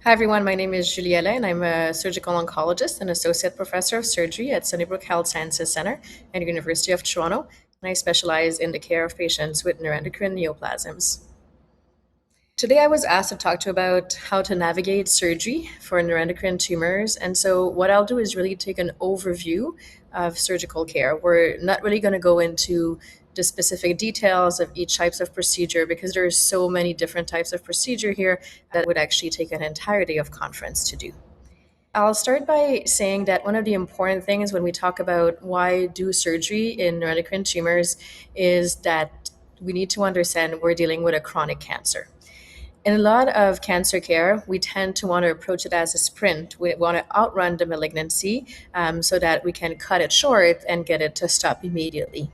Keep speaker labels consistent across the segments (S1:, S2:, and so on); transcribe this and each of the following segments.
S1: Hi everyone, my name is Juliella and I'm a surgical oncologist and associate professor of surgery at Sunnybrook Health Sciences Centre at University of Toronto, and I specialize in the care of patients with neuroendocrine neoplasms. Today I was asked to talk to you about how to navigate surgery for neuroendocrine tumors, and so what I'll do is really take an overview of surgical care. We're not really going to go into the specific details of each types of procedure because there's so many different types of procedure here that would actually take an entire day of conference to do. I'll start by saying that one of the important things when we talk about why do surgery in neuroendocrine tumors is that we need to understand we're dealing with a chronic cancer. In a lot of cancer care, we tend to want to approach it as a sprint. We want to outrun the malignancy so that we can cut it short and get it to stop immediately.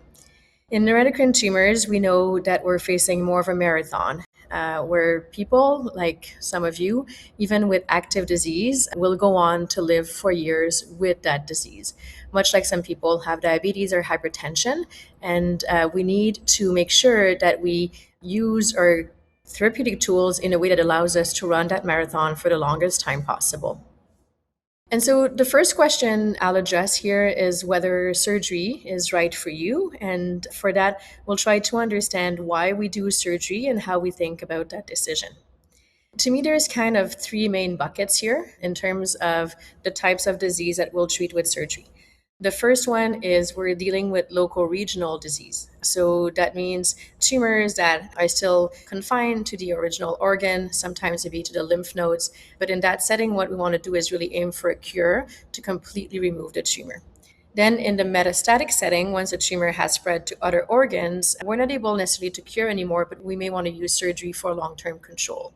S1: In neuroendocrine tumors, we know that we're facing more of a marathon, where people, like some of you, even with active disease, will go on to live for years with that disease. Much like some people have diabetes or hypertension, and we need to make sure that we use our therapeutic tools in a way that allows us to run that marathon for the longest time possible. And so the first question I'll address here is whether surgery is right for you. And for that, we'll try to understand why we do surgery and how we think about that decision. To me, there's kind of three main buckets here in terms of the types of disease that we'll treat with surgery. The first one is we're dealing with local regional disease. So that means tumors that are still confined to the original organ, sometimes maybe to the lymph nodes. But in that setting, what we want to do is really aim for a cure to completely remove the tumor. Then, in the metastatic setting, once the tumor has spread to other organs, we're not able necessarily to cure anymore, but we may want to use surgery for long term control.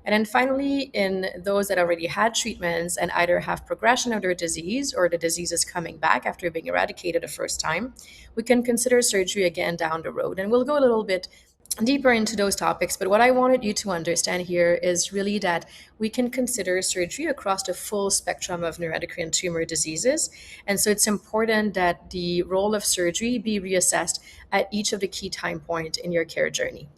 S1: And then finally, in those that already had treatments and either have progression of their disease or the disease is coming back after being eradicated the first time, we can consider surgery again down the road. And we'll go a little bit deeper into those topics. But what I wanted you to understand here is really that we can consider surgery across the full spectrum of neuroendocrine tumor diseases. And so it's important that the role of surgery be reassessed at each of the key time points in your care journey.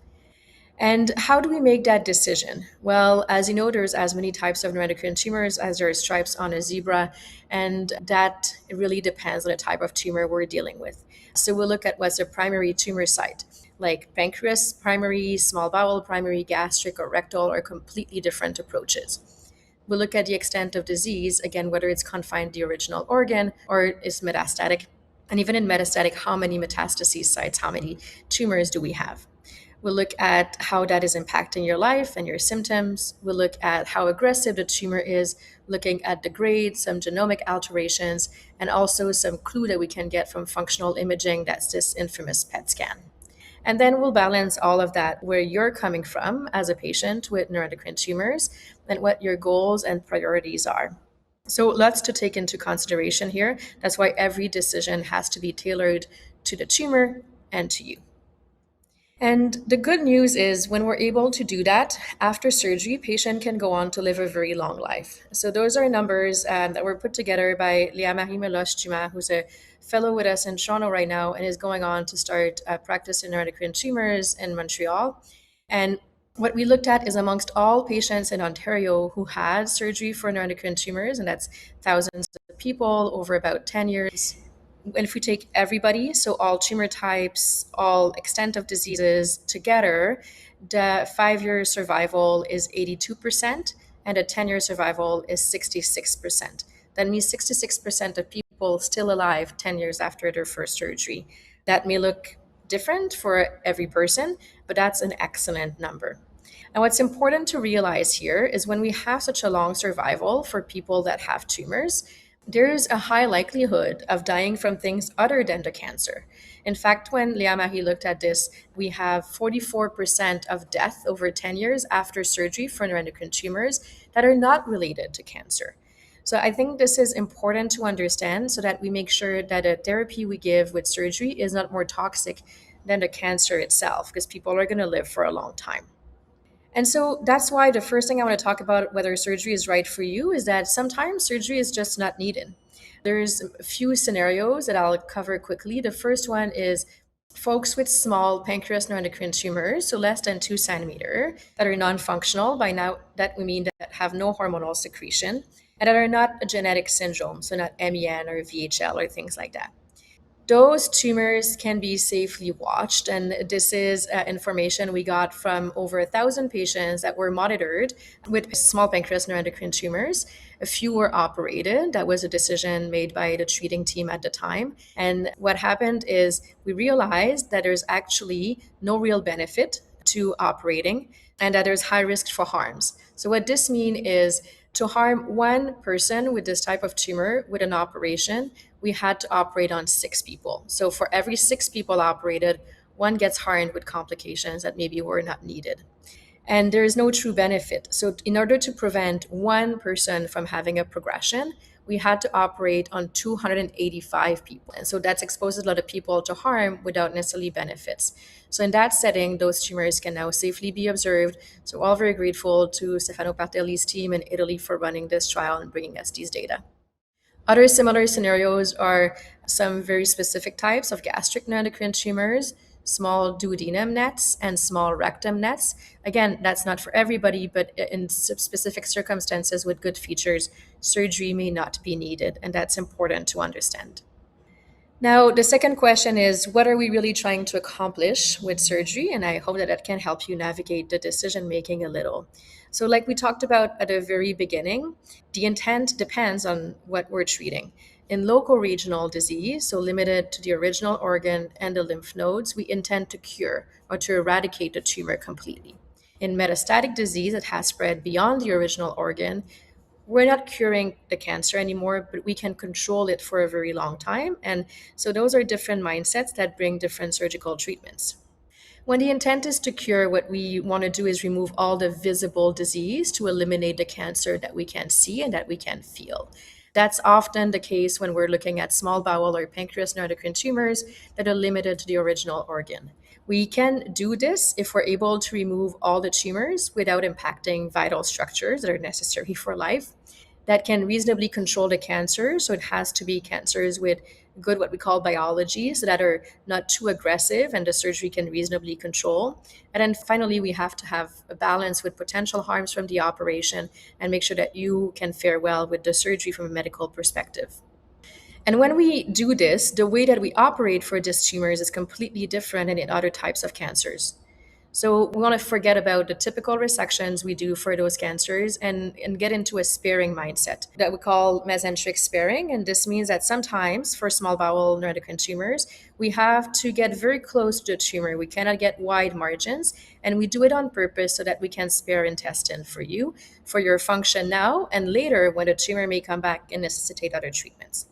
S1: And how do we make that decision? Well, as you know, there's as many types of neuroendocrine tumors as there are stripes on a zebra, and that really depends on the type of tumor we're dealing with. So we'll look at what's the primary tumor site, like pancreas primary, small bowel primary, gastric, or rectal are completely different approaches. We'll look at the extent of disease, again, whether it's confined to the original organ or is metastatic. And even in metastatic, how many metastases sites, how many tumors do we have? We'll look at how that is impacting your life and your symptoms. We'll look at how aggressive the tumor is, looking at the grade, some genomic alterations, and also some clue that we can get from functional imaging. That's this infamous PET scan. And then we'll balance all of that where you're coming from as a patient with neuroendocrine tumors and what your goals and priorities are. So lots to take into consideration here. That's why every decision has to be tailored to the tumor and to you. And the good news is when we're able to do that, after surgery, patient can go on to live a very long life. So those are numbers that were put together by Léa-Marie Meloche-Dumas, who's a fellow with us in Toronto right now and is going on to start practice in neuroendocrine tumors in Montreal. And what we looked at is amongst all patients in Ontario who had surgery for neuroendocrine tumors, and that's thousands of people over about 10 years. And if we take everybody, so all tumor types, all extent of diseases together, the 5-year survival is 82% and a 10-year survival is 66%. That means 66% of people still alive 10 years after their first surgery. That may look different for every person, but that's an excellent number. And what's important to realize here is when we have such a long survival for people that have tumors, there's a high likelihood of dying from things other than the cancer. In fact, when Léa-Marie looked at this, we have 44% of death over 10 years after surgery for neuroendocrine tumors that are not related to cancer. So I think this is important to understand so that we make sure that a therapy we give with surgery is not more toxic than the cancer itself, because people are going to live for a long time. And so that's why the first thing I want to talk about whether surgery is right for you is that sometimes surgery is just not needed. There's a few scenarios that I'll cover quickly. The first one is folks with small pancreas neuroendocrine tumors, so less than 2 centimeter, that are non-functional. By now, that we mean that that have no hormonal secretion and that are not a genetic syndrome, so not MEN or VHL or things like that. Those tumors can be safely watched, and this is information we got from over 1,000 patients that were monitored with small pancreas neuroendocrine tumors. A few were operated. That was a decision made by the treating team at the time. And what happened is we realized that there's actually no real benefit to operating and that there's high risk for harms. So what this means is to harm one person with this type of tumor with an operation, we had to operate on 6 people. So for every 6 people operated, one gets harmed with complications that maybe were not needed. And there is no true benefit. So in order to prevent one person from having a progression, we had to operate on 285 people. And so that's exposes a lot of people to harm without necessarily benefits. So in that setting, those tumors can now safely be observed. So all very grateful to Stefano Partelli's team in Italy for running this trial and bringing us these data. Other similar scenarios are some very specific types of gastric neuroendocrine tumors, small duodenum nets, and small rectum nets. Again, that's not for everybody, but in specific circumstances with good features, surgery may not be needed, and that's important to understand. Now, the second question is, what are we really trying to accomplish with surgery? And I hope that that can help you navigate the decision making a little. So, like we talked about at the very beginning, the intent depends on what we're treating. In local regional disease, so limited to the original organ and the lymph nodes, we intend to cure or to eradicate the tumor completely. In metastatic disease that has spread beyond the original organ, we're not curing the cancer anymore, but we can control it for a very long time. And so those are different mindsets that bring different surgical treatments. When the intent is to cure, what we want to do is remove all the visible disease to eliminate the cancer that we can see and that we can feel. That's often the case when we're looking at small bowel or pancreas neuroendocrine tumors that are limited to the original organ. We can do this if we're able to remove all the tumors without impacting vital structures that are necessary for life. That can reasonably control the cancer. So it has to be cancers with good, what we call biology, so that are not too aggressive and the surgery can reasonably control. And then finally, we have to have a balance with potential harms from the operation and make sure that you can fare well with the surgery from a medical perspective. And when we do this, the way that we operate for these tumors is completely different than in other types of cancers. So we want to forget about the typical resections we do for those cancers and get into a sparing mindset that we call mesenteric-sparing. And this means that sometimes for small bowel neuroendocrine tumors, we have to get very close to the tumor. We cannot get wide margins, and we do it on purpose so that we can spare intestine for you, for your function now, and later when the tumor may come back and necessitate other treatments.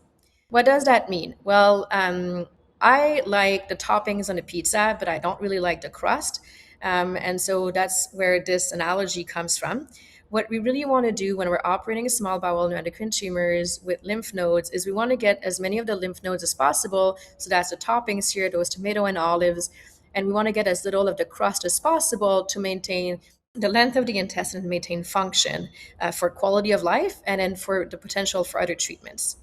S1: What does that mean? Well, I like the toppings on a pizza, but I don't really like the crust. And so that's where this analogy comes from. What we really want to do when we're operating small bowel neuroendocrine tumors with lymph nodes is we want to get as many of the lymph nodes as possible. So that's the toppings here, those tomato and olives. And we want to get as little of the crust as possible to maintain the length of the intestine and maintain function for quality of life and then for the potential for other treatments.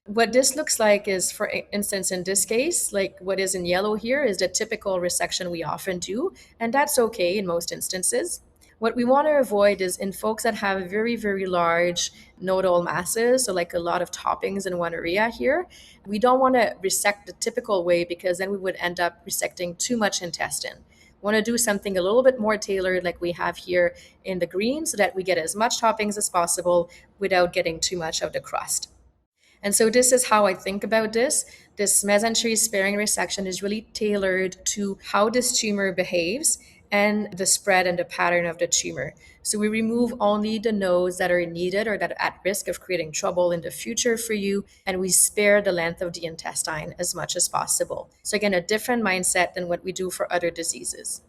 S1: What this looks like is, for instance, in this case, like what is in yellow here is the typical resection we often do, and that's okay in most instances. What we want to avoid is in folks that have very, very large nodal masses, so like a lot of toppings in one area here, we don't want to resect the typical way because then we would end up resecting too much intestine. We want to do something a little bit more tailored like we have here in the green so that we get as much toppings as possible without getting too much of the crust. And so this is how I think about this. This mesentery-sparing resection is really tailored to how this tumor behaves and the spread and the pattern of the tumor. So we remove only the nodes that are needed or that are at risk of creating trouble in the future for you, and we spare the length of the intestine as much as possible. So again, a different mindset than what we do for other diseases.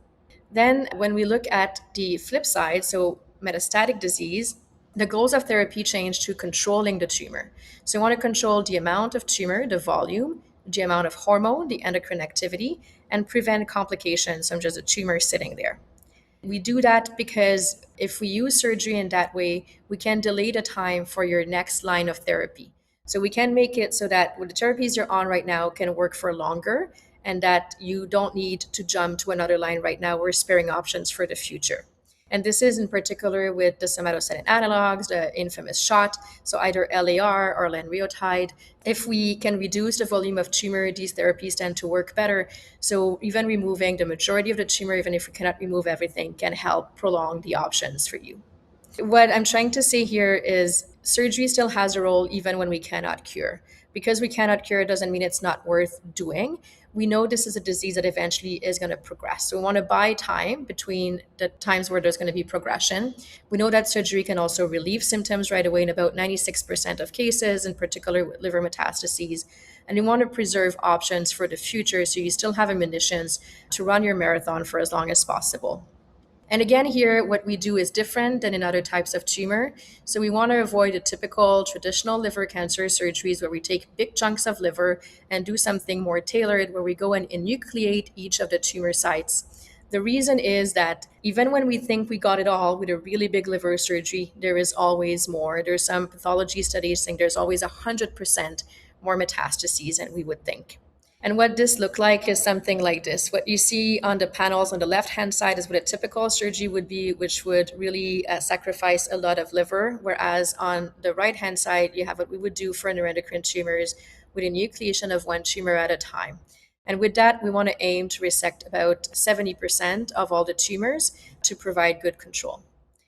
S1: Then when we look at the flip side, so metastatic disease, the goals of therapy change to controlling the tumor. So we want to control the amount of tumor, the volume, the amount of hormone, the endocrine activity, and prevent complications from just a tumor sitting there. We do that because if we use surgery in that way, we can delay the time for your next line of therapy. So we can make it so that the therapies you're on right now can work for longer and that you don't need to jump to another line right now. We're sparing options for the future. And this is in particular with the somatostatin analogs, the infamous shot, so either LAR or lanreotide. If we can reduce the volume of tumor, these therapies tend to work better. So even removing the majority of the tumor, even if we cannot remove everything, can help prolong the options for you. What I'm trying to say here is surgery still has a role even when we cannot cure. Because we cannot cure doesn't mean it's not worth doing. We know this is a disease that eventually is going to progress. So we want to buy time between the times where there's going to be progression. We know that surgery can also relieve symptoms right away in about 96% of cases, in particular with liver metastases. And you want to preserve options for the future so you still have ammunitions to run your marathon for as long as possible. And again, here, what we do is different than in other types of tumor. So we want to avoid the typical traditional liver cancer surgeries where we take big chunks of liver and do something more tailored where we go and enucleate each of the tumor sites. The reason is that even when we think we got it all with a really big liver surgery, there is always more. There's some pathology studies saying there's always 100% more metastases than we would think. And what this look like is something like this. What you see on the panels on the left-hand side is what a typical surgery would be, which would really sacrifice a lot of liver. Whereas on the right-hand side, you have what we would do for neuroendocrine tumors with enucleation of one tumor at a time. And with that, we want to aim to resect about 70% of all the tumors to provide good control.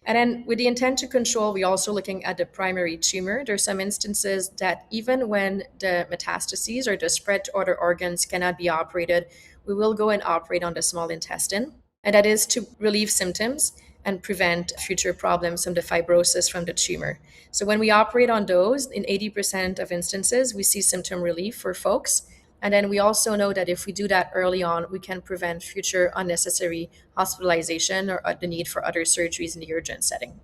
S1: And then with the intent to control, we're also looking at the primary tumor. There's some instances that even when the metastases or the spread to other organs cannot be operated, we will go and operate on the small intestine. And that is to relieve symptoms and prevent future problems from the fibrosis from the tumor. So when we operate on those, in 80% of instances, we see symptom relief for folks. And then we also know that if we do that early on, we can prevent future unnecessary hospitalization or the need for other surgeries in the urgent setting.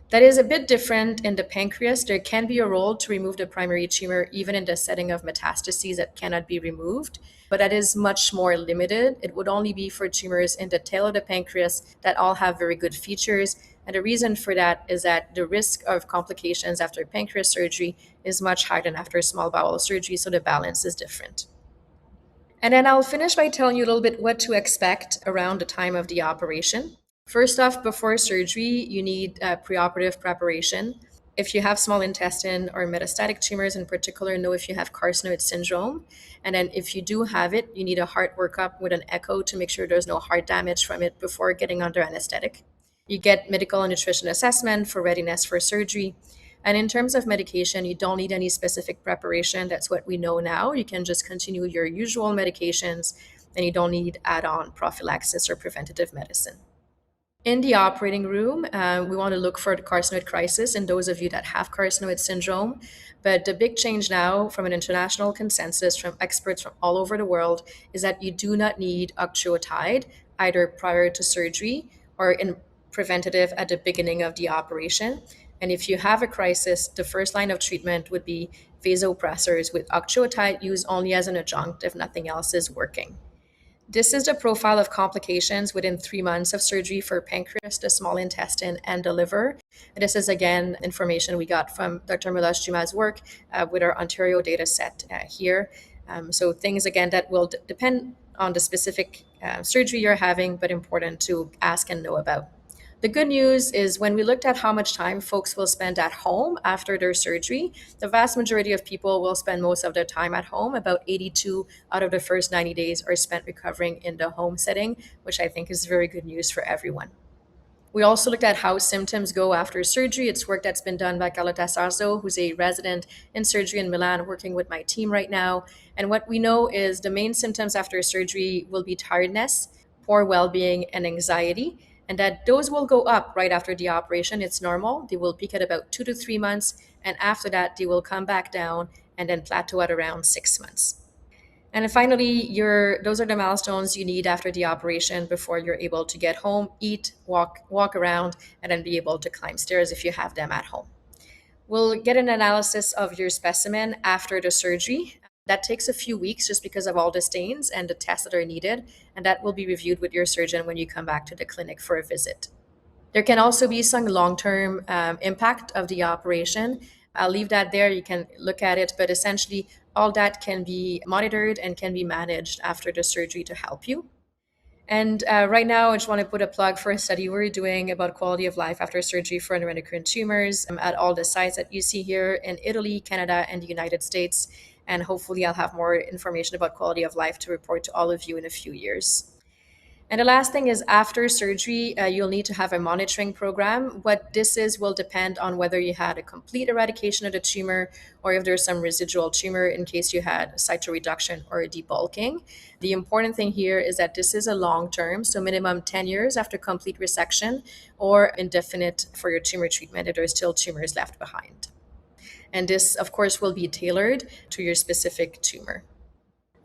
S1: That is a bit different in the pancreas. There can be a role to remove the primary tumor even in the setting of metastases that cannot be removed, but that is much more limited. It would only be for tumors in the tail of the pancreas that all have very good features. And the reason for that is that the risk of complications after pancreas surgery is much higher than after small bowel surgery, so the balance is different. And then I'll finish by telling you a little bit what to expect around the time of the operation. First off, before surgery, you need preoperative preparation. If you have small intestine or metastatic tumors in particular, know if you have carcinoid syndrome. And then if you do have it, you need a heart workup with an echo to make sure there's no heart damage from it before getting under anesthetic. You get medical and nutrition assessment for readiness for surgery. And in terms of medication, you don't need any specific preparation. That's what we know now. You can just continue your usual medications and you don't need add-on prophylaxis or preventative medicine. In the operating room, we want to look for the carcinoid crisis in those of you that have carcinoid syndrome. But the big change now from an international consensus from experts from all over the world is that you do not need octreotide either prior to surgery or in preventative at the beginning of the operation. And if you have a crisis, the first line of treatment would be vasopressors with octreotide used only as an adjunct if nothing else is working. This is the profile of complications within 3 months of surgery for pancreas, the small intestine, and the liver. And this is, again, information we got from Dr. Milosh-Juma's work with our Ontario data set here. So things, again, that will depend on the specific surgery you're having, but important to ask and know about. The good news is when we looked at how much time folks will spend at home after their surgery, the vast majority of people will spend most of their time at home. About 82 out of the first 90 days are spent recovering in the home setting, which I think is very good news for everyone. We also looked at how symptoms go after surgery. It's work that's been done by Carlotta Sarzo, who's a resident in surgery in Milan, working with my team right now. And what we know is the main symptoms after surgery will be tiredness, poor well-being, and anxiety, and that those will go up right after the operation. It's normal. They will peak at about 2 to 3 months, and after that, they will come back down and then plateau at around 6 months. And finally, those are the milestones you need after the operation before you're able to get home, eat, walk around, and then be able to climb stairs if you have them at home. We'll get an analysis of your specimen after the surgery. That takes a few weeks just because of all the stains and the tests that are needed, and that will be reviewed with your surgeon when you come back to the clinic for a visit. There can also be some long-term impact of the operation. I'll leave that there. You can look at it, but essentially all that can be monitored and can be managed after the surgery to help you. And right now, I just want to put a plug for a study we're doing about quality of life after surgery for neuroendocrine tumors at all the sites that you see here in Italy, Canada, and the United States. And hopefully, I'll have more information about quality of life to report to all of you in a few years. And the last thing is after surgery, you'll need to have a monitoring program. What this is will depend on whether you had a complete eradication of the tumor or if there's some residual tumor in case you had cytoreduction or a debulking. The important thing here is that this is a long term, so minimum 10 years after complete resection or indefinite for your tumor treatment if there's still tumors left behind. And this, of course, will be tailored to your specific tumor.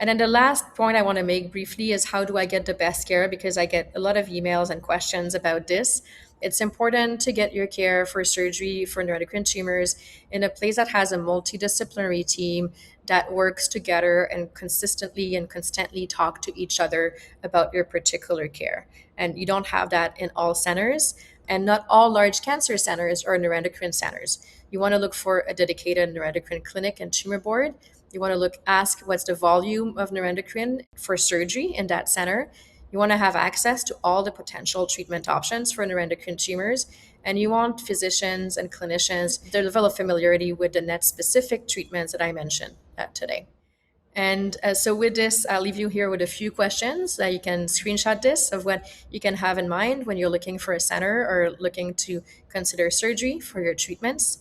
S1: And then the last point I want to make briefly is how do I get the best care? Because I get a lot of emails and questions about this. It's important to get your care for surgery for neuroendocrine tumors in a place that has a multidisciplinary team that works together and consistently and constantly talk to each other about your particular care. And you don't have that in all centers, and not all large cancer centers are neuroendocrine centers. You want to look for a dedicated neuroendocrine clinic and tumor board. You want to ask what's the volume of neuroendocrine for surgery in that center. You want to have access to all the potential treatment options for neuroendocrine tumors. And you want physicians and clinicians their level of familiarity with the net specific treatments that I mentioned today. And so with this, I'll leave you here with a few questions that you can screenshot this of what you can have in mind when you're looking for a center or looking to consider surgery for your treatments.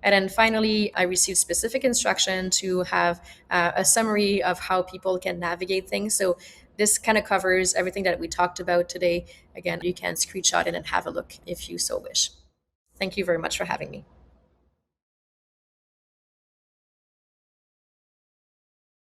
S1: And then finally, I received specific instruction to have a summary of how people can navigate things. So this kind of covers everything that we talked about today. Again, you can screenshot it and have a look if you so wish. Thank you very much for having me.